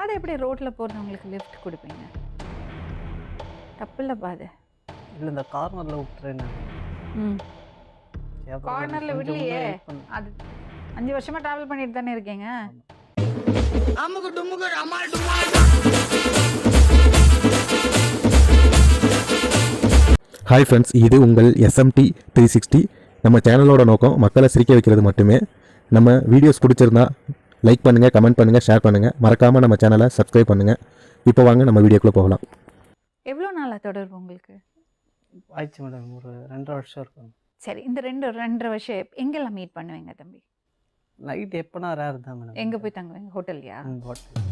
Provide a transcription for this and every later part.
அதை எப்படி ரோட்டில் போகிறவங்களுக்கு லிஃப்ட் கொடுப்பீங்க? தப்பில்ல பாது. இல்லை இந்த கார்னரில் விட்டுறேன் நான். ம், கார்னரில் விடலையே. அது 5 வருஷமாக ட்ராவல் பண்ணிட்டு தானே இருக்கீங்க. ஹாய் ஃப்ரெண்ட்ஸ், இது உங்கள் SMT 360. நம்ம சேனலோட நோக்கம் மக்களை சிரிக்க வைக்கிறது மட்டுமே. நம்ம வீடியோஸ் பிடிச்சிருந்தா லைக் பண்ணுங்கள், கமெண்ட் பண்ணுங்கள், ஷேர் பண்ணுங்கள். மறக்காமல் நம்ம சேனலை சப்ஸ்கிரைப் பண்ணுங்கள். இப்போ வாங்க நம்ம வீடியோக்குள்ளே போகலாம். எவ்வளோ நாளாக தொடர்பு உங்களுக்கு? ஆயிடுச்சு மேடம், ஒரு 2.5 வருஷம் இருக்கும். சரி, இந்த 2.5 வருஷம் எங்கெல்லாம் மீட் பண்ணுவீங்க தம்பி? நைட் எப்போனா ரேர் தான் மேடம். எங்கே போய் தங்குவீங்க? ஹோட்டல்லையா? ஹோட்டல்.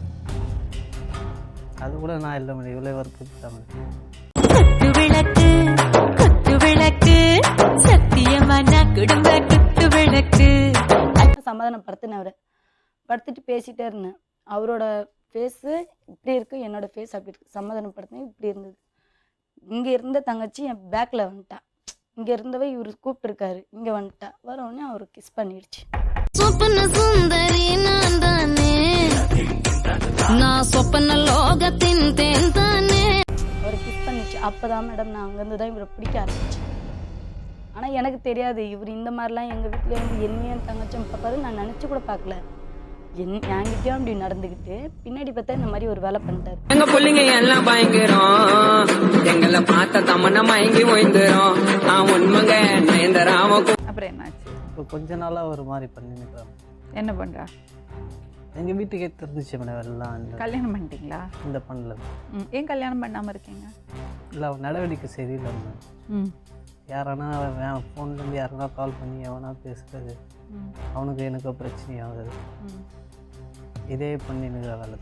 அது கூட நான் இல்லை மேடம், இவ்வளோ வறுப்பு தான் மேடம். சமாதானப்படுத்தினவர் படுத்துட்டு பேசிகிட்டே இருந்தேன். அவரோட ஃபேஸு இப்படி இருக்குது, என்னோட ஃபேஸ் அப்படி இருக்குது. சமாதானப்படுத்தினேன், இப்படி இருந்தது. இங்கே இருந்த தங்கச்சி என் பேக்கில் வந்துட்டா. இங்கே இருந்தவ இவர் கூப்பிட்டுருக்காரு, இங்கே வந்துட்டா. வரவுடனே அவர் கிஸ் பண்ணிடுச்சு. சொப்பன சுந்தரி நான் தானே, நான் சொப்பன லோகத்தின் தேன் தானே. அவர் கிஸ் பண்ணிடுச்சு. அப்போ தான் மேடம் நான் அங்கேருந்து தான் இவரை பிடிக்க ஆரம்பிச்சேன். ஆனால் எனக்கு தெரியாது இவர் இந்த மாதிரிலாம் எங்கள் வீட்டில் வந்து என்னையும் தங்கச்சும் பார்ப்பாரு. நான் நினச்சி கூட பார்க்கல. என்கிட்டயும் அப்படி நடந்துக்கிட்டு பின்னாடி பார்த்தா இந்த மாதிரி ஒரு வேலை பண்ணிட்டாரு. எங்க பிள்ளைங்க எல்லாம் பயங்கரம், எங்களை பார்த்த தமன்னா மயங்கி ஓய்ந்துரும். நான் உண்மைங்க நயந்தராம. அப்புறம் என்னாச்சு? இப்போ கொஞ்ச நாளாக ஒரு மாதிரி பண்ணிருக்கிறேன். என்ன பண்ணுறா? எங்கள் வீட்டுக்கே தெரிஞ்சிச்சு மேடம் எல்லாம். கல்யாணம் பண்ணிட்டீங்களா? இந்த பண்ணல. ஏன் கல்யாணம் பண்ணாமல் இருக்கீங்க? இல்லை நடவடிக்கை சரியில்லை மேடம். யாரானா ஃபோன்லேருந்து யாருன்னா கால் பண்ணி எவனா பேசுறது, அவனுக்கு எனக்கு பிரச்சனையாகுது. இதே பண்ணி எனக்கு வேலை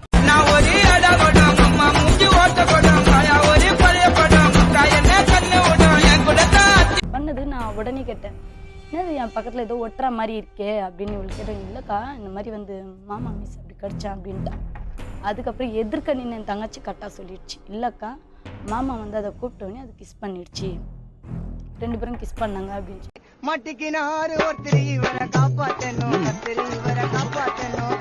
பண்ணது. நான் உடனே கேட்டேன், என்னது என் பக்கத்தில் ஏதோ ஒட்டுற மாதிரி இருக்கே அப்படின்னு இவள் கேட்டேன். இல்லைக்கா, இந்த மாதிரி வந்து மாமா மிஸ் அப்படி கடிச்சான் அப்படின்ட்டா. அதுக்கப்புறம் எதிர்க்க நின்று என் தங்கச்சி கரெக்டாக சொல்லிடுச்சு, இல்லைக்கா மாமா வந்து அதை கூப்பிட்டோடனே அது கிஸ் பண்ணிடுச்சு, 2 பேரும் கிஸ் பண்ணாங்க அப்படின்னு. மட்டிக்கினாரு ஒருத்தர் இவரை காப்பாற்றணும், கத்திரி இவரை காப்பாற்றணும்.